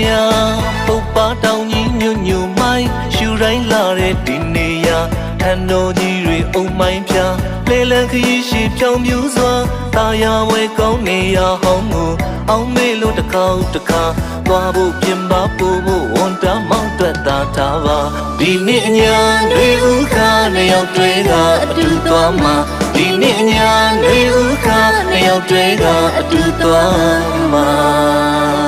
ညာပုပ်ပါတောင်ကြီးညွညွမိုင်းရှူတိုင်းလာတဲ့ဒီနေရာထန်တော်ကြီးတွေအုံမိုင်းပြလေလံခရီးရှိဖြောင်းပြူစွာတာယာဝဲကောင်းနေရဟောင်းကိုအောင်မေလို့တစ်ခေါက်တစ်ခါသွားဖို့ပြင်ပါပို့ဖို့ဝန်တမောင်းတွက်တာထားပါဒီနေ့အညာတွေဥခါနှစ်ယောက်တွေကအတူသွားမှာဒီနေ့အညာတွေဥခါနှစ်ယောက်တွေကအတူသွားမှာ